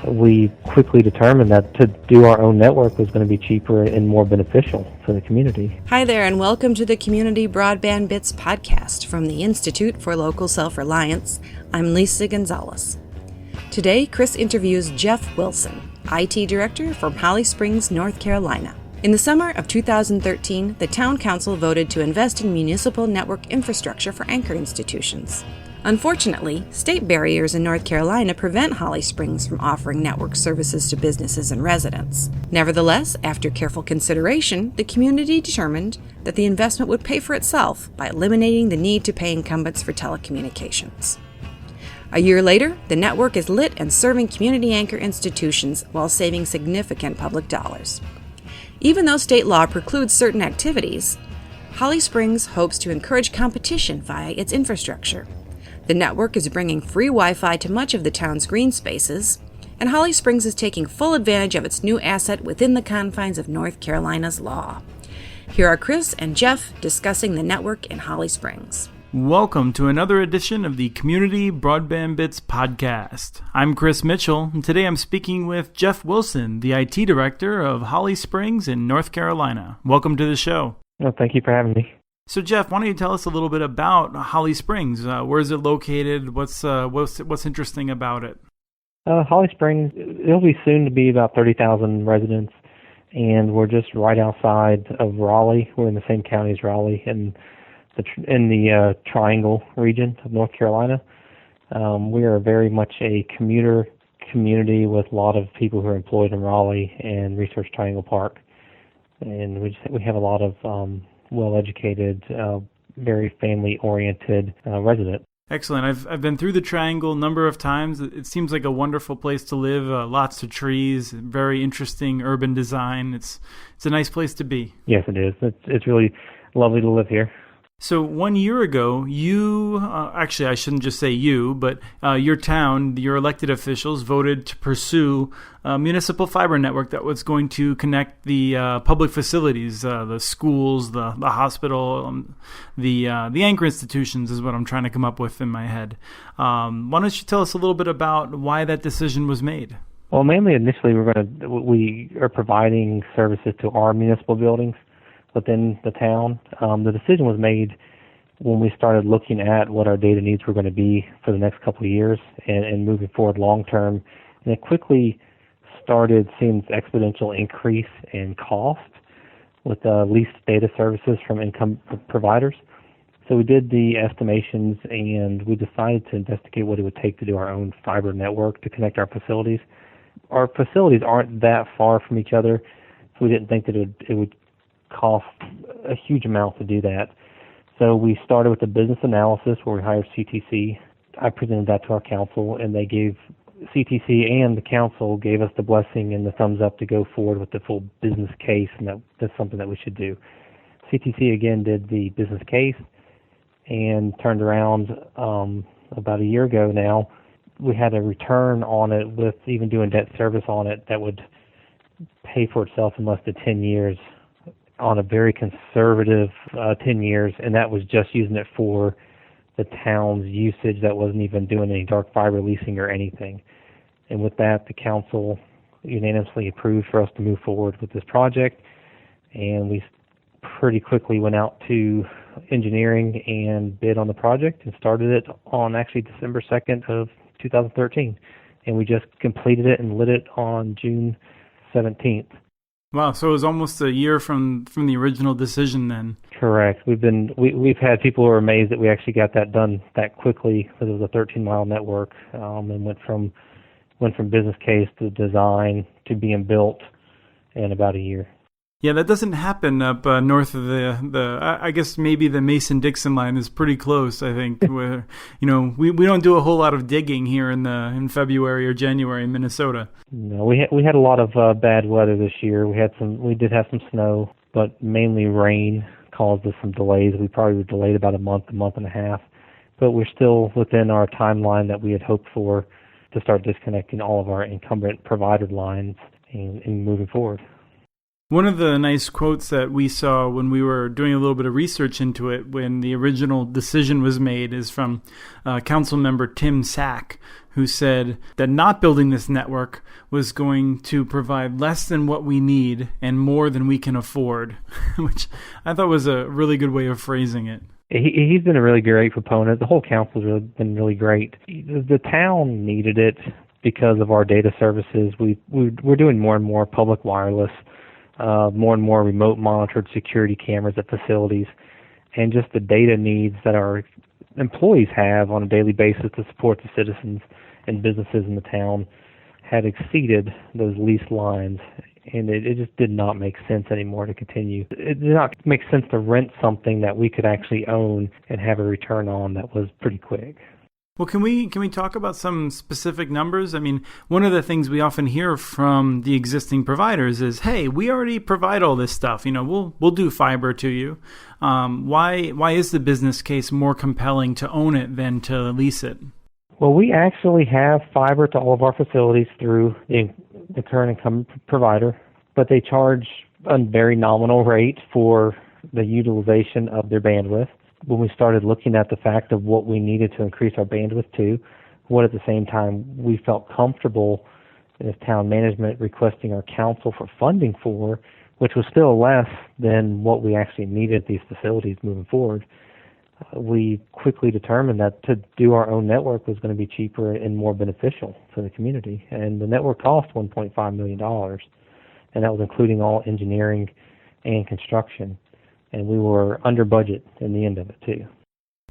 we quickly determined that to do our own network was going to be cheaper and more beneficial for the community. Hi there, and welcome to the Community Broadband Bits podcast from the Institute for Local Self-Reliance. I'm Lisa Gonzalez. Today, Chris interviews Jeff Wilson, IT Director from Holly Springs, North Carolina. In the summer of 2013, the Town Council voted to invest in municipal network infrastructure for anchor institutions. Unfortunately, state barriers in North Carolina prevent Holly Springs from offering network services to businesses and residents. Nevertheless, after careful consideration, the community determined that the investment would pay for itself by eliminating the need to pay incumbents for telecommunications. A year later, the network is lit and serving community anchor institutions while saving significant public dollars. Even though state law precludes certain activities, Holly Springs hopes to encourage competition via its infrastructure. The network is bringing free Wi-Fi to much of the town's green spaces, and Holly Springs is taking full advantage of its new asset within the confines of North Carolina's law. Here are Chris and Jeff discussing the network in Holly Springs. Welcome to another edition of the Community Broadband Bits podcast. I'm Chris Mitchell, and today I'm speaking with Jeff Wilson, the IT Director of Holly Springs in North Carolina. Welcome to the show. Well, thank you for having me. So, Jeff, why don't you tell us a little bit about Holly Springs? Where is it located? What's interesting about it? Holly Springs, it'll be soon to be about 30,000 residents, and we're just right outside of Raleigh. We're in the same county as Raleigh, in the Triangle region of North Carolina. We are very much a commuter community with a lot of people who are employed in Raleigh and Research Triangle Park, and we have a lot of well-educated, very family-oriented resident. Excellent. I've been through the Triangle a number of times. It seems like a wonderful place to live. Lots of trees, very interesting urban design. It's a nice place to be. Yes, it is. It's really lovely to live here. So 1 year ago, you, actually I shouldn't just say you, but your town, your elected officials voted to pursue a municipal fiber network that was going to connect the public facilities, the schools, the hospital, the anchor institutions is what I'm trying to come up with in my head. Why don't you tell us a little bit about why that decision was made? Well, mainly initially we are providing services to our municipal buildings within the town. The decision was made when we started looking at what our data needs were going to be for the next couple of years and moving forward long term. And it quickly started seeing this exponential increase in cost with leased data services from income providers. So we did the estimations and we decided to investigate what it would take to do our own fiber network to connect our facilities. Our facilities aren't that far from each other, so we didn't think that it would cost a huge amount to do that. So we started with a business analysis where we hired CTC. I presented that to our council, and they gave CTC and the council gave us the blessing and the thumbs up to go forward with the full business case, and that's something that we should do. CTC again did the business case and turned around about a year ago now. We had a return on it with even doing debt service on it that would pay for itself in less than 10 years on a very conservative 10 years, and that was just using it for the town's usage. That wasn't even doing any dark fiber leasing or anything. And with that, the council unanimously approved for us to move forward with this project, and we pretty quickly went out to engineering and bid on the project and started it on actually December 2nd of 2013, and we just completed it and lit it on June 17th. Wow, so it was almost a year from the original decision then. Correct. We've had people who are amazed that we actually got that done that quickly because it was a 13-mile network and went from business case to design to being built in about a year. Yeah, that doesn't happen up north of I guess maybe the Mason-Dixon line is pretty close, I think. Where, we don't do a whole lot of digging here in February or January in Minnesota. No, we had a lot of bad weather this year. We did have some snow, but mainly rain caused us some delays. We probably were delayed about a month and a half, but we're still within our timeline that we had hoped for to start disconnecting all of our incumbent provider lines and moving forward. One of the nice quotes that we saw when we were doing a little bit of research into it when the original decision was made is from Council Member Tim Sack, who said that not building this network was going to provide less than what we need and more than we can afford, which I thought was a really good way of phrasing it. He's been a really great proponent. The whole council's been really great. The town needed it because of our data services. We're doing more and more public wireless, more and more remote monitored security cameras at facilities, and just the data needs that our employees have on a daily basis to support the citizens and businesses in the town had exceeded those lease lines, and it just did not make sense anymore to continue. It did not make sense to rent something that we could actually own and have a return on that was pretty quick. Well, can we talk about some specific numbers? I mean, one of the things we often hear from the existing providers is, "Hey, we already provide all this stuff. We'll do fiber to you." Why is the business case more compelling to own it than to lease it? Well, we actually have fiber to all of our facilities through the current incumbent provider, but they charge a very nominal rate for the utilization of their bandwidth. When we started looking at the fact of what we needed to increase our bandwidth to, what at the same time we felt comfortable as town management requesting our council for funding for, which was still less than what we actually needed at these facilities moving forward, we quickly determined that to do our own network was going to be cheaper and more beneficial for the community. And the network cost $1.5 million, and that was including all engineering and construction. And we were under budget in the end of it, too.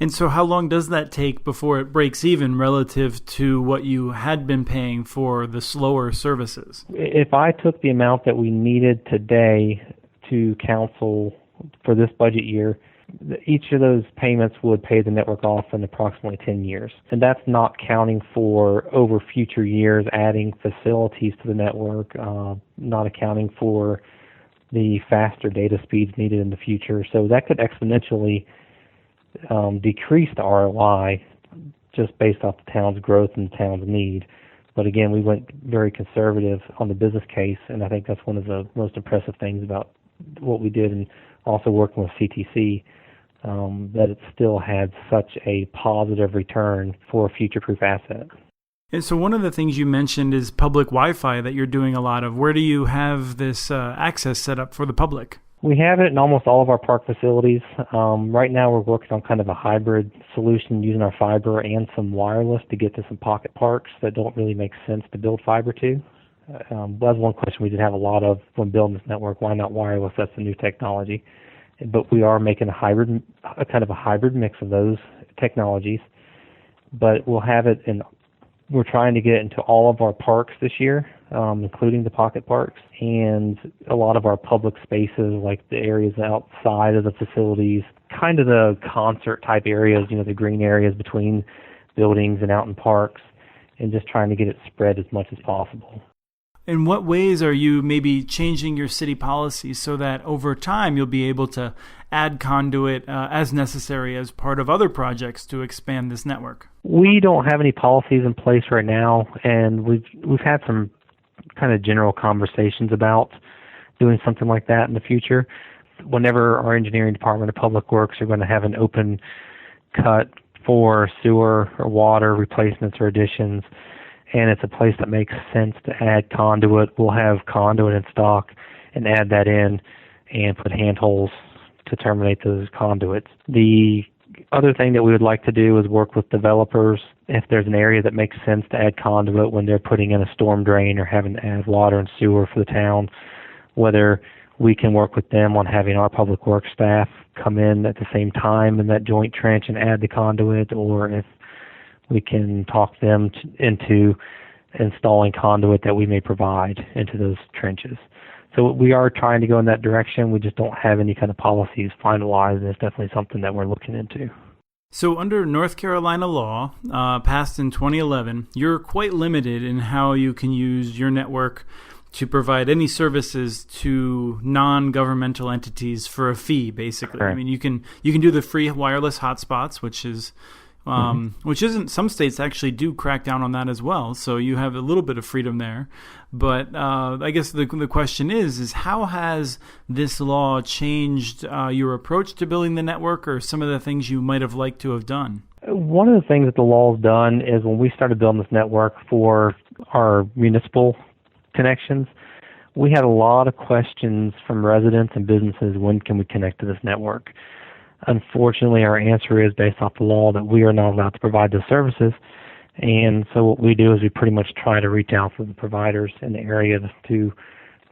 And so how long does that take before it breaks even relative to what you had been paying for the slower services? If I took the amount that we needed today to council for this budget year, each of those payments would pay the network off in approximately 10 years. And that's not counting for over future years adding facilities to the network, not accounting for the faster data speeds needed in the future. So that could exponentially decrease the ROI just based off the town's growth and the town's need. But again, we went very conservative on the business case, and I think that's one of the most impressive things about what we did, and also working with CTC, that it still had such a positive return for a future-proof asset. And so one of the things you mentioned is public Wi-Fi that you're doing a lot of. Where do you have this access set up for the public? We have it in almost all of our park facilities. Right now we're working on kind of a hybrid solution using our fiber and some wireless to get to some pocket parks that don't really make sense to build fiber to. That's one question we did have a lot of when building this network. Why not wireless? That's the new technology. But we are making a kind of a hybrid mix of those technologies. But we'll have it in. We're trying to get it into all of our parks this year, including the pocket parks, and a lot of our public spaces, like the areas outside of the facilities, kind of the concert type areas, the green areas between buildings and out in parks, and just trying to get it spread as much as possible. In what ways are you maybe changing your city policies so that over time you'll be able to add conduit as necessary as part of other projects to expand this network? We don't have any policies in place right now, and we've had some kind of general conversations about doing something like that in the future. Whenever our engineering department or public works are going to have an open cut for sewer or water replacements or additions, and it's a place that makes sense to add conduit, we'll have conduit in stock and add that in and put handholds to terminate those conduits. The other thing that we would like to do is work with developers if there's an area that makes sense to add conduit when they're putting in a storm drain or having to add water and sewer for the town, whether we can work with them on having our public works staff come in at the same time in that joint trench and add the conduit, or if we can talk them into installing conduit that we may provide into those trenches. So we are trying to go in that direction. We just don't have any kind of policies finalized, and it's definitely something that we're looking into. So under North Carolina law, passed in 2011, you're quite limited in how you can use your network to provide any services to non-governmental entities for a fee, basically. Right. I mean, you can do the free wireless hotspots, which isn't, some states actually do crack down on that as well. So you have a little bit of freedom there. But I guess the question is how has this law changed your approach to building the network, or some of the things you might have liked to have done? One of the things that the law's done is when we started building this network for our municipal connections, we had a lot of questions from residents and businesses, when can we connect to this network? Unfortunately, our answer is based off the law that we are not allowed to provide those services. And so what we do is we pretty much try to reach out to the providers in the area to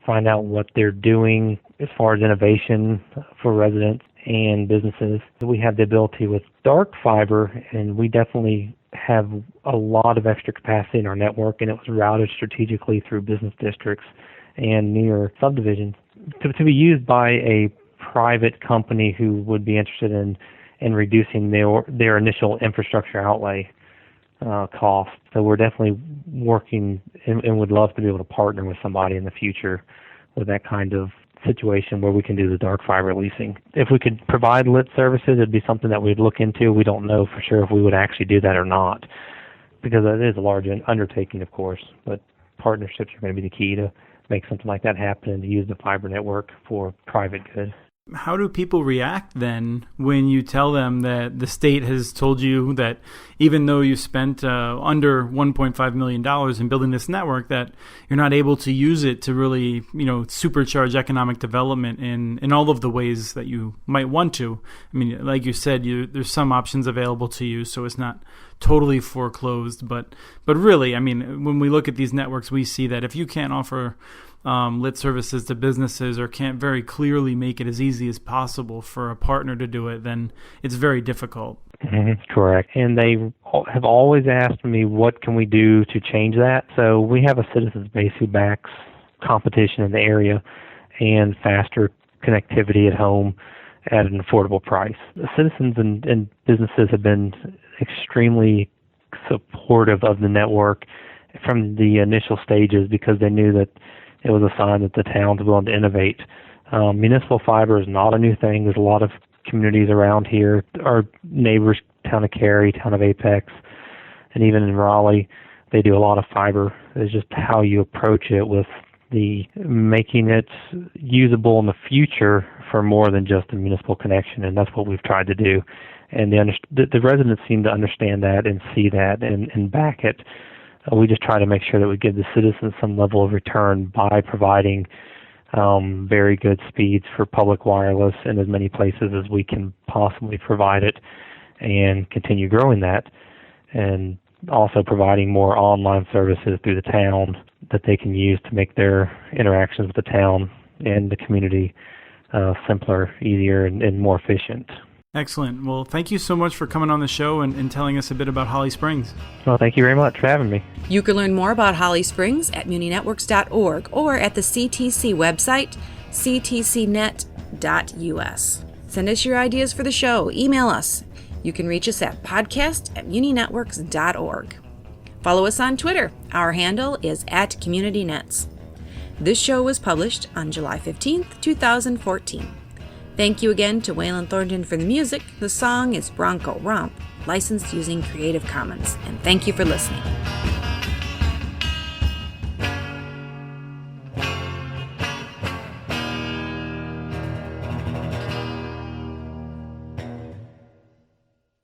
find out what they're doing as far as innovation for residents and businesses. We have the ability with dark fiber, and we definitely have a lot of extra capacity in our network, and it was routed strategically through business districts and near subdivisions to be used by a private company who would be interested in reducing their initial infrastructure outlay cost. So we're definitely working and would love to be able to partner with somebody in the future with that kind of situation where we can do the dark fiber leasing. If we could provide lit services, it'd be something that we'd look into. We don't know for sure if we would actually do that or not, because it is a large undertaking, of course, but partnerships are going to be the key to make something like that happen and to use the fiber network for private good. How do people react then when you tell them that the state has told you that even though you spent under $1.5 million in building this network, that you're not able to use it to really, supercharge economic development in all of the ways that you might want to? I mean, like you said, there's some options available to you, so it's not totally foreclosed. But really, I mean, when we look at these networks, we see that if you can't offer lit services to businesses or can't very clearly make it as easy as possible for a partner to do it, then it's very difficult. Mm-hmm, correct. And they have always asked me, what can we do to change that? So we have a citizens base who backs competition in the area and faster connectivity at home at an affordable price. The citizens and businesses have been extremely supportive of the network from the initial stages because they knew that it was a sign that the town's willing to innovate. Municipal fiber is not a new thing. There's a lot of communities around here. Our neighbors, town of Cary, town of Apex, and even in Raleigh, they do a lot of fiber. It's just how you approach it with the making it usable in the future for more than just a municipal connection, and that's what we've tried to do. And the residents seem to understand that and see that and back it. We just try to make sure that we give the citizens some level of return by providing very good speeds for public wireless in as many places as we can possibly provide it and continue growing that, and also providing more online services through the town that they can use to make their interactions with the town and the community simpler, easier, and more efficient. Excellent. Well, thank you so much for coming on the show and telling us a bit about Holly Springs. Well, thank you very much for having me. You can learn more about Holly Springs at muninetworks.org or at the CTC website, ctcnet.us. Send us your ideas for the show. Email us. You can reach us at podcast@muninetworks.org. Follow us on Twitter. Our handle is @CommunityNets. This show was published on July 15th, 2014. Thank you again to Waylon Thornton for the music. The song is Bronco Romp, licensed using Creative Commons. And thank you for listening.